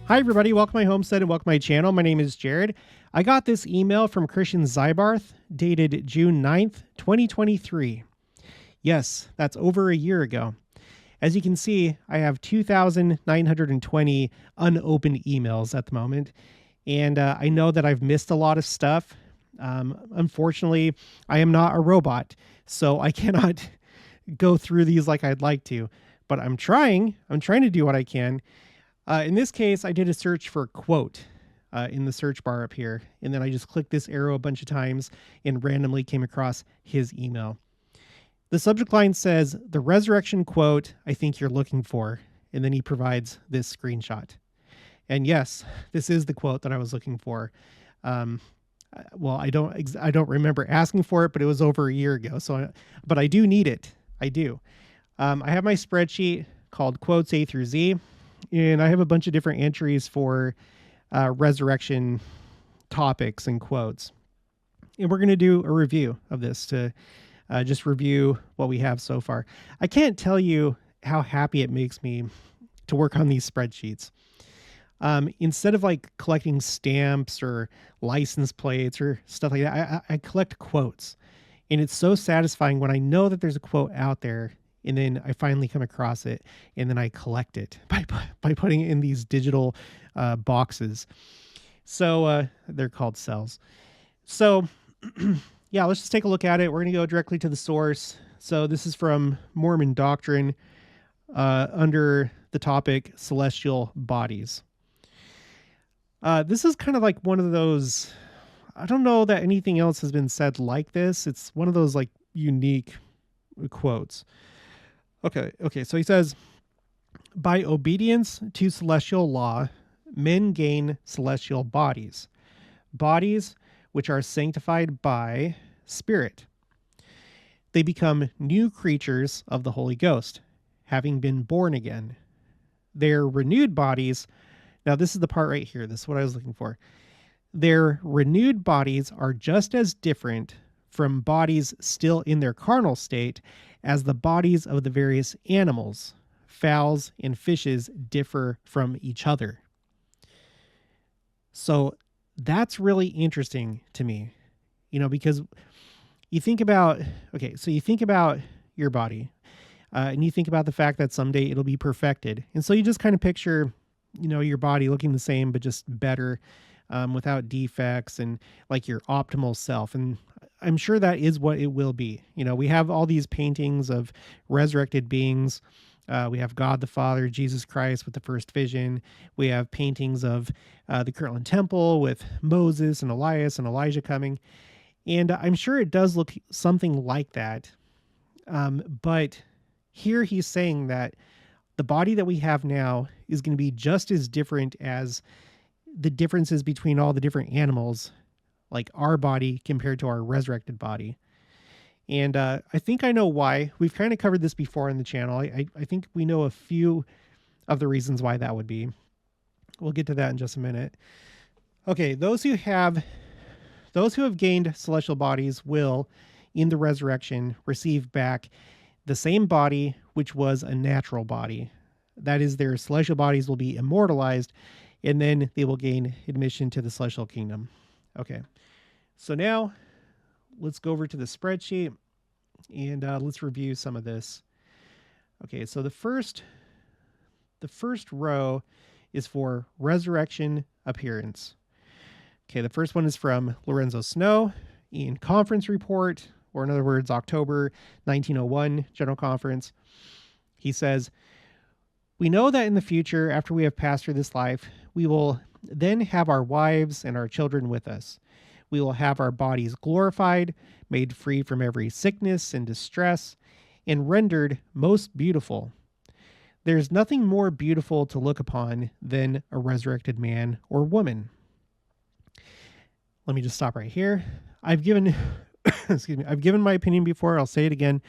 Hi, everybody. Welcome to my homestead and welcome to my channel. My name is Jared. I got this email from Christian Zybarth dated June 9th, 2023. Yes, that's over a year ago. As you can see, I have 2,920 unopened emails at the moment. And I know that I've missed a lot of stuff. Unfortunately, I am not a robot, so I cannot go through these like I'd like to. But I'm trying to do what I can. In this case, I did a search for quote in the search bar up here. And then I just clicked this arrow a bunch of times and randomly came across his email. The subject line says, "The resurrection quote I think you're looking for." And then he provides this screenshot. And yes, this is the quote that I was looking for. Well, I don't remember asking for it, but it was over a year ago. But I do need it. I do. I have my spreadsheet called Quotes A through Z. And I have a bunch of different entries for resurrection topics and quotes. And we're going to do a review of this to just review what we have so far. I can't tell you how happy it makes me to work on these spreadsheets. Instead of like collecting stamps or license plates or stuff like that, I collect quotes. And it's so satisfying when I know that there's a quote out there and then I finally come across it and then I collect it by putting it in these digital boxes. So they're called cells. So yeah, let's just take a look at it. We're going to go directly to the source. So this is from Mormon Doctrine under the topic celestial bodies. This is kind of like one of those, I don't know that anything else has been said like this. It's one of those like unique quotes. Okay. So he says, "By obedience to celestial law, men gain celestial bodies, bodies which are sanctified by Spirit. They become new creatures of the Holy Ghost, having been born again. Their renewed bodies," now this is the part right here, this is what I was looking for. "Their renewed bodies are just as different from bodies still in their carnal state as the bodies of the various animals, fowls, and fishes differ from each other." So that's really interesting to me, because you think about, you think about your body and you think about the fact that someday it'll be perfected. And so you just kind of picture, your body looking the same, but just better, without defects and like your optimal self. And I'm sure that is what it will be. We have all these paintings of resurrected beings. We have God the Father, Jesus Christ with the first vision. We have paintings of the Kirtland Temple with Moses and Elias and Elijah coming. And I'm sure it does look something like that. But here he's saying that the body that we have now is going to be just as different as the differences between all the different animals, like our body compared to our resurrected body. And I think I know why. We've kind of covered this before on the channel. I think we know a few of the reasons why that would be. We'll get to that in just a minute. Okay, those who have gained celestial bodies will, in the resurrection, receive back the same body which was a natural body. That is, their celestial bodies will be immortalized, and then they will gain admission to the celestial kingdom. Okay, so now let's go over to the spreadsheet and let's review some of this. Okay, so the first row is for resurrection appearance. Okay, the first one is from Lorenzo Snow in Conference Report, or in other words, October 1901 General Conference. He says, "We know that in the future, after we have passed through this life, we will then have our wives and our children with us. We will have our bodies glorified, made free from every sickness and distress, and rendered most beautiful. There's nothing more beautiful to look upon than a resurrected man or woman." Let me just stop right here. I've given, I've given my opinion before. I'll say it again.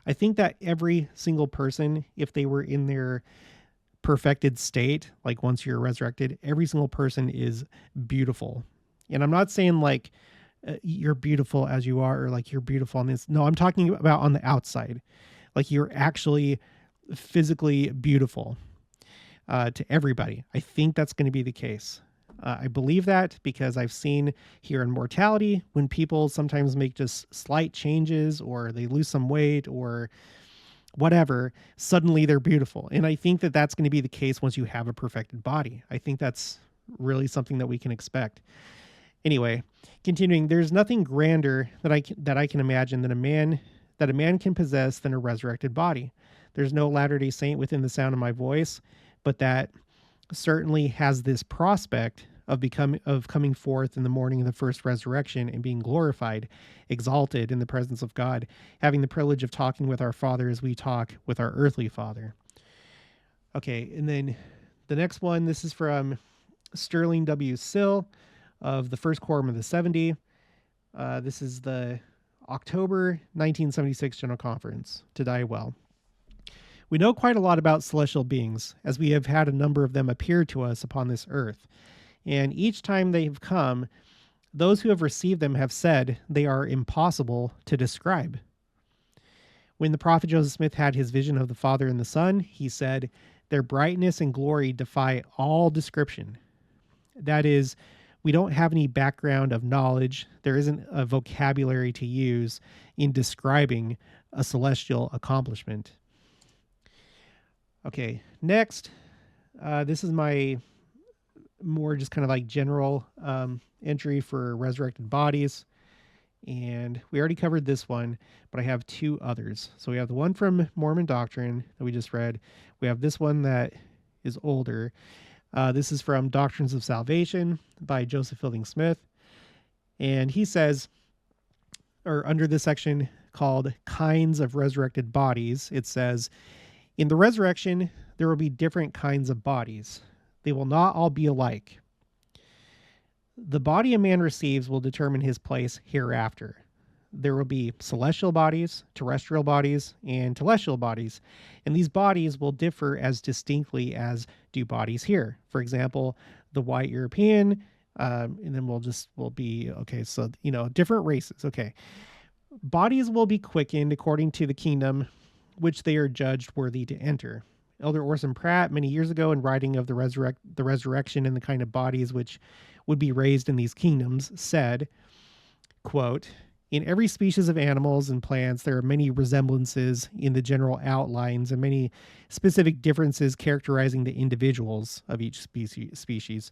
I think that every single person, if they were in their perfected state, like once you're resurrected, every single person is beautiful. And I'm not saying like you're beautiful as you are, or like you're beautiful on this. No, I'm talking about on the outside. Like you're actually physically beautiful. to everybody. I think that's going to be the case. I believe that because I've seen here in mortality when people sometimes make just slight changes or they lose some weight or whatever, suddenly they're beautiful. And I think that that's going to be the case once you have a perfected body. I think that's really something that we can expect. Anyway, continuing, there's nothing grander that I can imagine that a man can possess than a resurrected body. There's no Latter-day Saint within the sound of my voice, but that certainly has this prospect of coming forth in the morning of the first resurrection and being glorified, exalted in the presence of God, having the privilege of talking with our Father as we talk with our earthly father. Okay, and then the next one, this is from Sterling W. Sill of the First Quorum of the 70. This is the October 1976 General Conference, To Die Well. We know quite a lot about celestial beings, as we have had a number of them appear to us upon this earth. And each time they have come, those who have received them have said they are impossible to describe. When the prophet Joseph Smith had his vision of the Father and the Son, he said, "Their brightness and glory defy all description." That is, we don't have any background of knowledge. There isn't a vocabulary to use in describing a celestial accomplishment. Okay, next, this is my more just kind of like general entry for resurrected bodies. And we already covered this one, but I have two others. So we have the one from Mormon Doctrine that we just read. We have this one that is older. This is from Doctrines of Salvation by Joseph Fielding Smith. And he says, or under this section called Kinds of Resurrected Bodies, it says, in the resurrection, there will be different kinds of bodies. They will not all be alike. The body a man receives will determine his place hereafter. There will be celestial bodies, terrestrial bodies, and telestial bodies, and these bodies will differ as distinctly as do bodies here. For example, the white European, and then we'll be, okay, so, different races, okay. Bodies will be quickened according to the kingdom which they are judged worthy to enter. Elder Orson Pratt, many years ago, in writing of the resurrection and the kind of bodies which would be raised in these kingdoms, said, quote, "In every species of animals and plants, there are many resemblances in the general outlines and many specific differences characterizing the individuals of each species.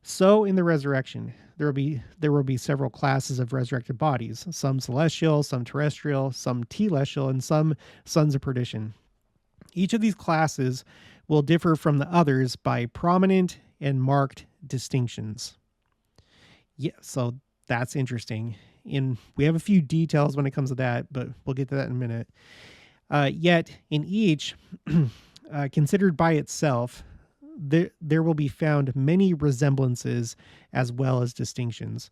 So in the resurrection, there will be several classes of resurrected bodies, some celestial, some terrestrial, some telestial, and some sons of perdition. Each of these classes will differ from the others by prominent and marked distinctions." Yeah, so that's interesting. And we have a few details when it comes to that, but we'll get to that in a minute. Yet in each, considered by itself, there will be found many resemblances as well as distinctions.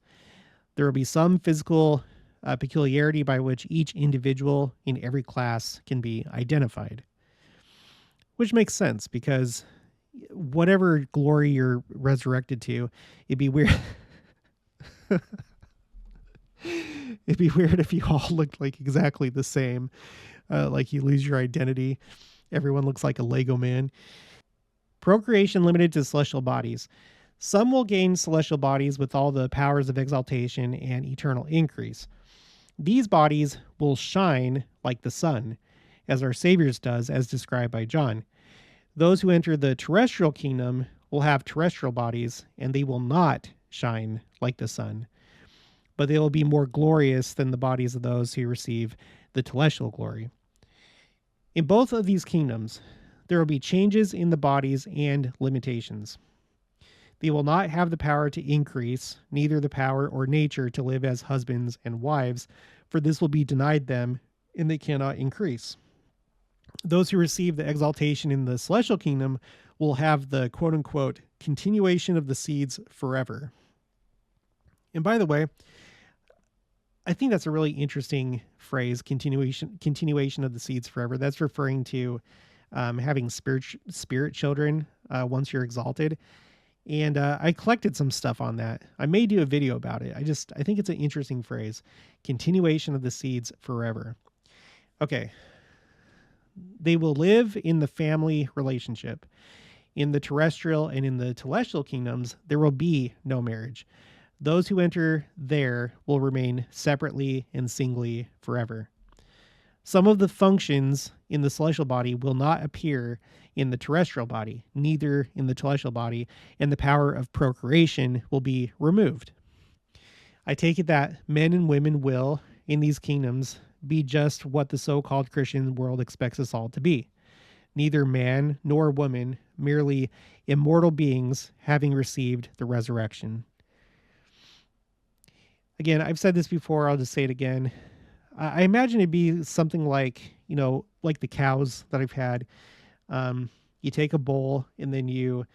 There will be some physical peculiarity by which each individual in every class can be identified. Which makes sense because whatever glory you're resurrected to, it'd be weird. It'd be weird if you all looked like exactly the same, like you lose your identity. Everyone looks like a Lego man. Procreation limited to celestial bodies. Some will gain celestial bodies with all the powers of exaltation and eternal increase. These bodies will shine like the sun, as our Savior's does, as described by John. Those who enter the terrestrial kingdom will have terrestrial bodies, and they will not shine like the sun, but they will be more glorious than the bodies of those who receive the telestial glory. In both of these kingdoms, there will be changes in the bodies and limitations. They will not have the power to increase, neither the power or nature to live as husbands and wives, for this will be denied them, and they cannot increase. Those who receive the exaltation in the celestial kingdom will have the quote-unquote continuation of the seeds forever. And by the way, I think that's a really interesting phrase, continuation of the seeds forever. That's referring to having spirit children once you're exalted. And I collected some stuff on that. I may do a video about it. I think it's an interesting phrase, continuation of the seeds forever. Okay. They will live in the family relationship. In the terrestrial and in the telestial kingdoms, there will be no marriage. Those who enter there will remain separately and singly forever. Some of the functions in the celestial body will not appear in the terrestrial body, neither in the telestial body, and the power of procreation will be removed. I take it that men and women will, in these kingdoms, be just what the so-called Christian world expects us all to be. Neither man nor woman, merely immortal beings having received the resurrection. Again, I've said this before, I'll just say it again. I imagine it'd be something like, like the cows that I've had. You take a bull and then you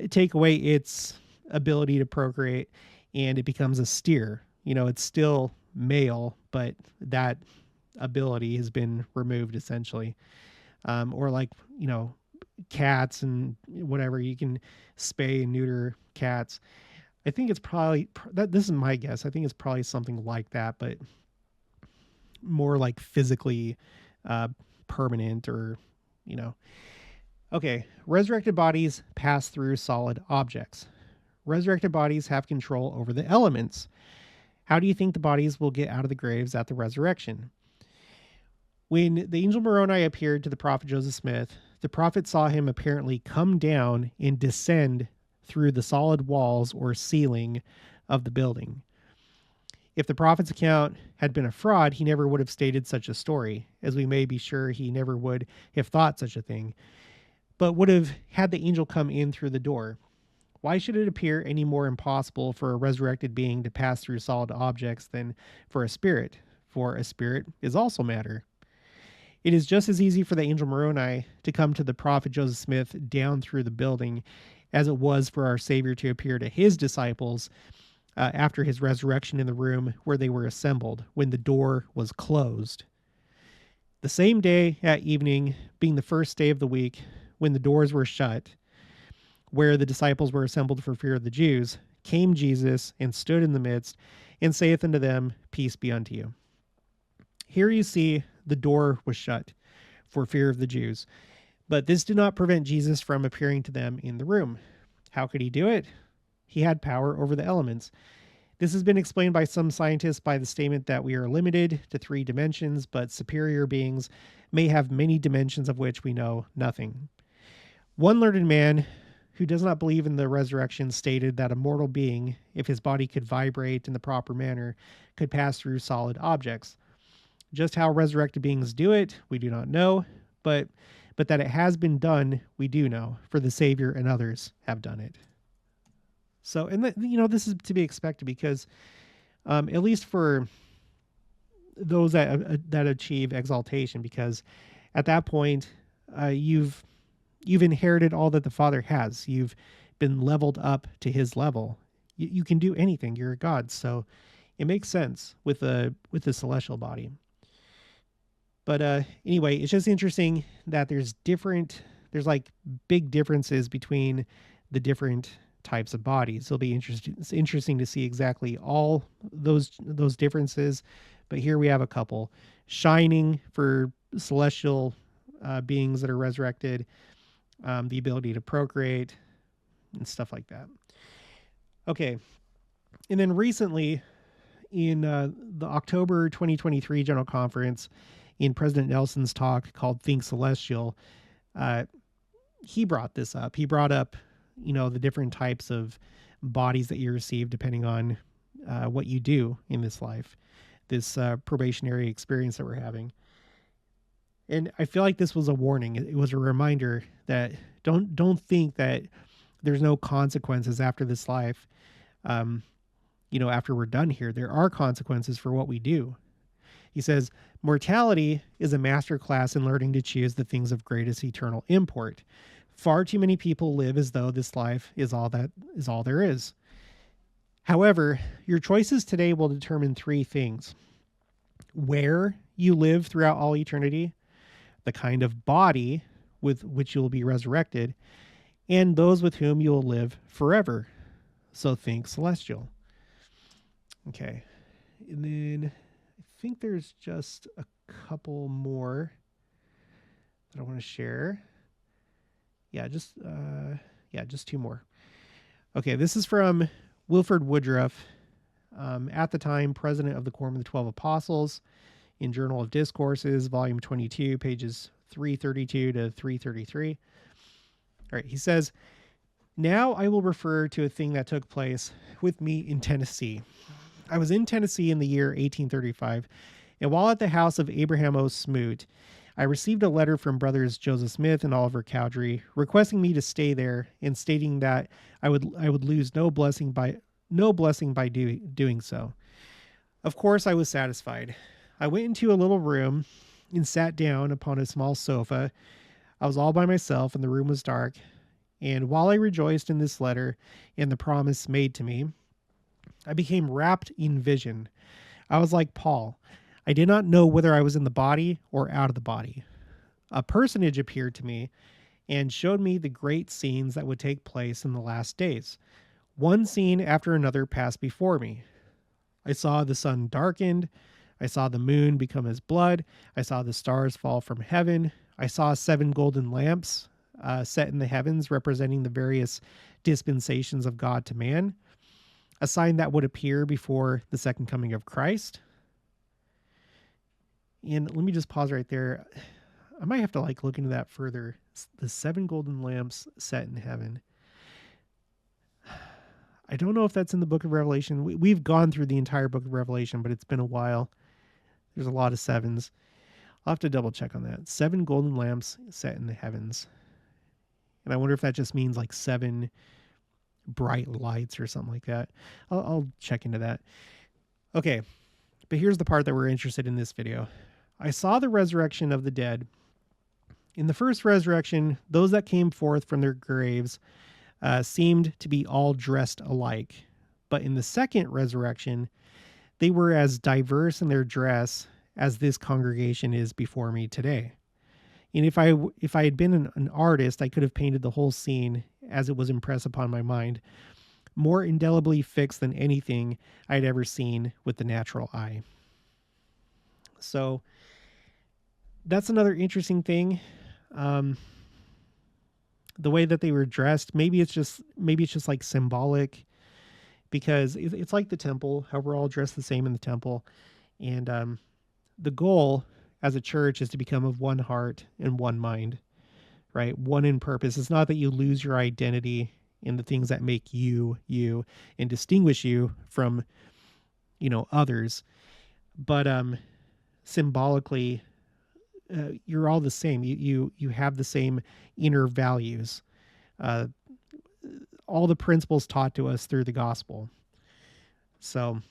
take away its ability to procreate and it becomes a steer. It's still male, but that ability has been removed essentially. Or like, cats and whatever, you can spay and neuter cats. I think it's probably, this is my guess, I think it's probably something like that, but more like physically permanent or, Okay, resurrected bodies pass through solid objects. Resurrected bodies have control over the elements. How do you think the bodies will get out of the graves at the resurrection? When the angel Moroni appeared to the prophet Joseph Smith, the prophet saw him apparently come down and descend through the solid walls or ceiling of the building. If the prophet's account had been a fraud, he never would have stated such a story, as we may be sure he never would have thought such a thing, but would have had the angel come in through the door. Why should it appear any more impossible for a resurrected being to pass through solid objects than for a spirit? For a spirit is also matter. It is just as easy for the angel Moroni to come to the prophet Joseph Smith down through the building as it was for our Savior to appear to his disciples after his resurrection in the room where they were assembled when the door was closed. The same day at evening, being the first day of the week, when the doors were shut, where the disciples were assembled for fear of the Jews, came Jesus and stood in the midst and saith unto them, Peace be unto you. Here you see the door was shut for fear of the Jews, but this did not prevent Jesus from appearing to them in the room. How could he do it? He had power over the elements. This has been explained by some scientists by the statement that we are limited to 3 dimensions, but superior beings may have many dimensions of which we know nothing. One learned man who does not believe in the resurrection stated that a mortal being, if his body could vibrate in the proper manner, could pass through solid objects. Just how resurrected beings do it, we do not know, but that it has been done, we do know, for the Savior and others have done it. So, and this is to be expected because, at least for those that achieve exaltation, because at that point, you've inherited all that the Father has. You've been leveled up to his level. You can do anything. You're a God. So it makes sense with the celestial body. But anyway, it's just interesting that there's like big differences between the different types of bodies. It'll be interesting to see exactly all those differences. But here we have a couple. Shining for celestial beings that are resurrected, the ability to procreate and stuff like that. Okay. And then recently in the October 2023 General Conference, in President Nelson's talk called Think Celestial, he brought this up. He brought up, the different types of bodies that you receive depending on what you do in this life, this probationary experience that we're having. And I feel like this was a warning. It was a reminder that don't think that there's no consequences after this life. After we're done here, there are consequences for what we do. He says, mortality is a master class in learning to choose the things of greatest eternal import. Far too many people live as though this life is all there is. However, your choices today will determine 3 things: where you live throughout all eternity, the kind of body with which you will be resurrected, and those with whom you will live forever. So think celestial. Okay. And then I think there's just a couple more that I want to share. just two more. Okay, this is from Wilford Woodruff, at the time president of the Quorum of the 12 Apostles, in Journal of Discourses, volume 22, pages 332 to 333. All right, he says, "Now I will refer to a thing that took place with me in Tennessee. I was in Tennessee in the year 1835, and while at the house of Abraham O. Smoot, I received a letter from brothers Joseph Smith and Oliver Cowdery requesting me to stay there and stating that I would lose no blessing by doing so. Of course, I was satisfied. I went into a little room and sat down upon a small sofa. I was all by myself and the room was dark. And while I rejoiced in this letter and the promise made to me, I became wrapped in vision. I was like Paul. I did not know whether I was in the body or out of the body. A personage appeared to me and showed me the great scenes that would take place in the last days. One scene after another passed before me. I saw the sun darkened. I saw the moon become as blood. I saw the stars fall from heaven. I saw 7 golden lamps set in the heavens representing the various dispensations of God to man, a sign that would appear before the second coming of Christ." And let me just pause right there. I might have to look into that further. The 7 golden lamps set in heaven. I don't know if that's in the book of Revelation. We've gone through the entire book of Revelation, but it's been a while. There's a lot of 7s. I'll have to double check on that. 7 golden lamps set in the heavens. And I wonder if that just means 7 bright lights or something like that. I'll check into that. Okay, but here's the part that we're interested in this video. I saw the resurrection of the dead. In the first resurrection, those that came forth from their graves seemed to be all dressed alike. But in the second resurrection, they were as diverse in their dress as this congregation is before me today. And if I had been an artist, I could have painted the whole scene as it was impressed upon my mind, more indelibly fixed than anything I had ever seen with the natural eye. So that's another interesting thing. The way that they were dressed, maybe it's just symbolic, because it's like the temple, how we're all dressed the same in the temple. And the goal as a church is to become of one heart and one mind, right? One in purpose. It's not that you lose your identity in the things that make you and distinguish you from, others. But symbolically, you're all the same. You have the same inner values. All the principles taught to us through the gospel. So,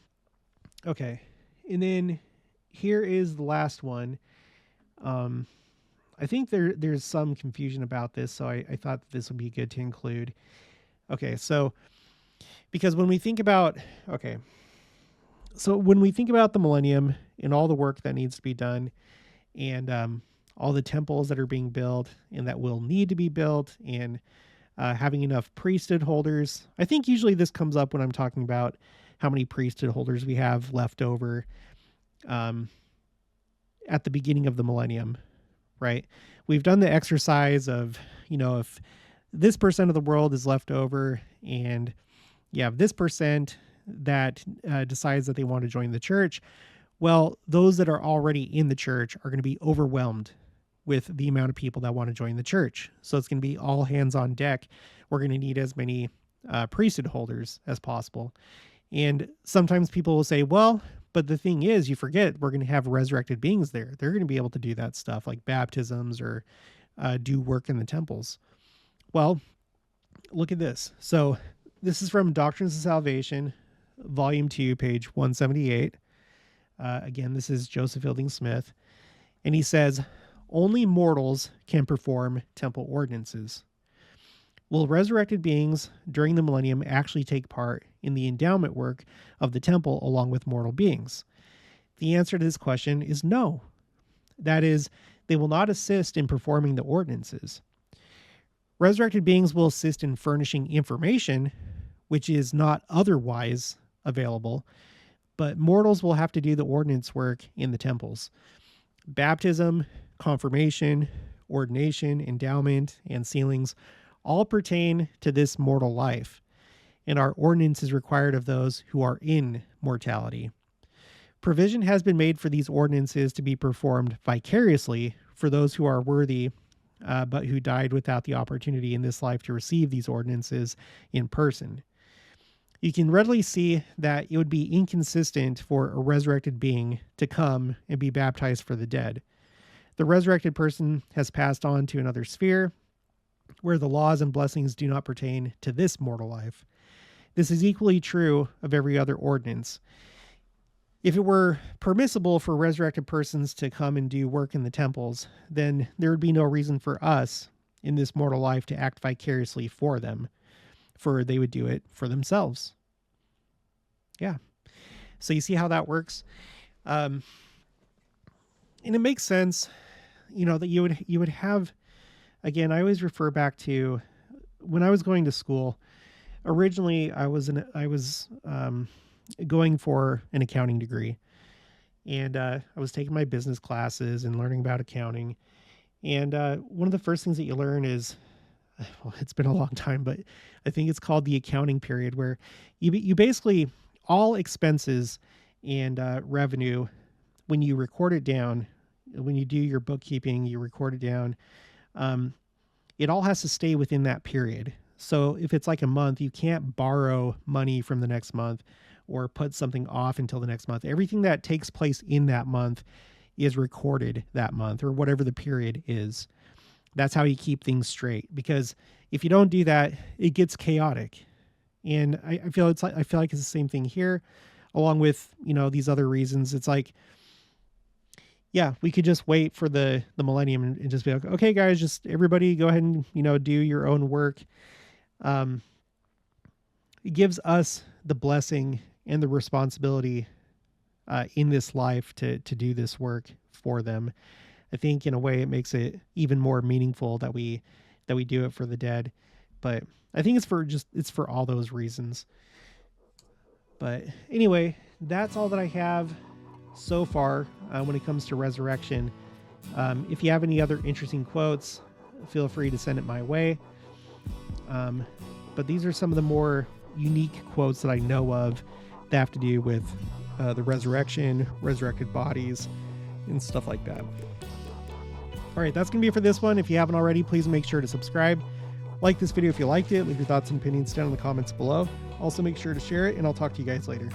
okay. And then here is the last one. I think there's some confusion about this, so I thought that this would be good to include. Okay, so because when we think about the millennium and all the work that needs to be done, and all the temples that are being built and that will need to be built, and having enough priesthood holders, I think usually this comes up when I'm talking about how many priesthood holders we have left over at the beginning of the millennium, right? We've done the exercise of, if this percent of the world is left over and you have this percent that decides that they want to join the church, well, those that are already in the church are going to be overwhelmed with the amount of people that want to join the church. So it's going to be all hands on deck. We're going to need as many priesthood holders as possible. And sometimes people will say, well, but the thing is, you forget we're going to have resurrected beings there. They're going to be able to do that stuff like baptisms or do work in the temples. Well, look at this. So this is from Doctrines of Salvation, volume 2, page 178. Again, this is Joseph Fielding Smith. And he says, only mortals can perform temple ordinances. Will resurrected beings during the millennium actually take part in the endowment work of the temple along with mortal beings? The answer to this question is no. That is, they will not assist in performing the ordinances. Resurrected beings will assist in furnishing information, which is not otherwise available, but mortals will have to do the ordinance work in the temples. Baptism, confirmation, ordination, endowment, and sealings all pertain to this mortal life, and our ordinance is required of those who are in mortality. Provision has been made for these ordinances to be performed vicariously for those who are worthy, but who died without the opportunity in this life to receive these ordinances in person. You can readily see that it would be inconsistent for a resurrected being to come and be baptized for the dead. The resurrected person has passed on to another sphere where the laws and blessings do not pertain to this mortal life. This is equally true of every other ordinance. If it were permissible for resurrected persons to come and do work in the temples, then there would be no reason for us in this mortal life to act vicariously for them, for they would do it for themselves. Yeah. So you see how that works? And it makes sense, that you would have, again, I always refer back to when I was going to school. Originally, I was going for an accounting degree, and I was taking my business classes and learning about accounting. And one of the first things that you learn is, well, it's been a long time, but I think it's called the accounting period, where you basically, all expenses and revenue, when you record it down, when you do your bookkeeping, you record it down, it all has to stay within that period. So if it's like a month, you can't borrow money from the next month or put something off until the next month. Everything that takes place in that month is recorded that month, or whatever the period is. That's how you keep things straight, because if you don't do that, it gets chaotic. And I feel like it's the same thing here, along with, these other reasons. It's like, yeah, we could just wait for the millennium and just be like, okay, guys, just everybody go ahead and, do your own work. It gives us the blessing and the responsibility in this life to do this work for them. I think in a way it makes it even more meaningful that we do it for the dead. But I think it's for all those reasons. But anyway, that's all that I have so far when it comes to resurrection. If you have any other interesting quotes, feel free to send it my way. But these are some of the more unique quotes that I know of that have to do with the resurrection, resurrected bodies, and stuff like that. All right, that's going to be it for this one. If you haven't already, please make sure to subscribe. Like this video if you liked it. Leave your thoughts and opinions down in the comments below. Also, make sure to share it, and I'll talk to you guys later.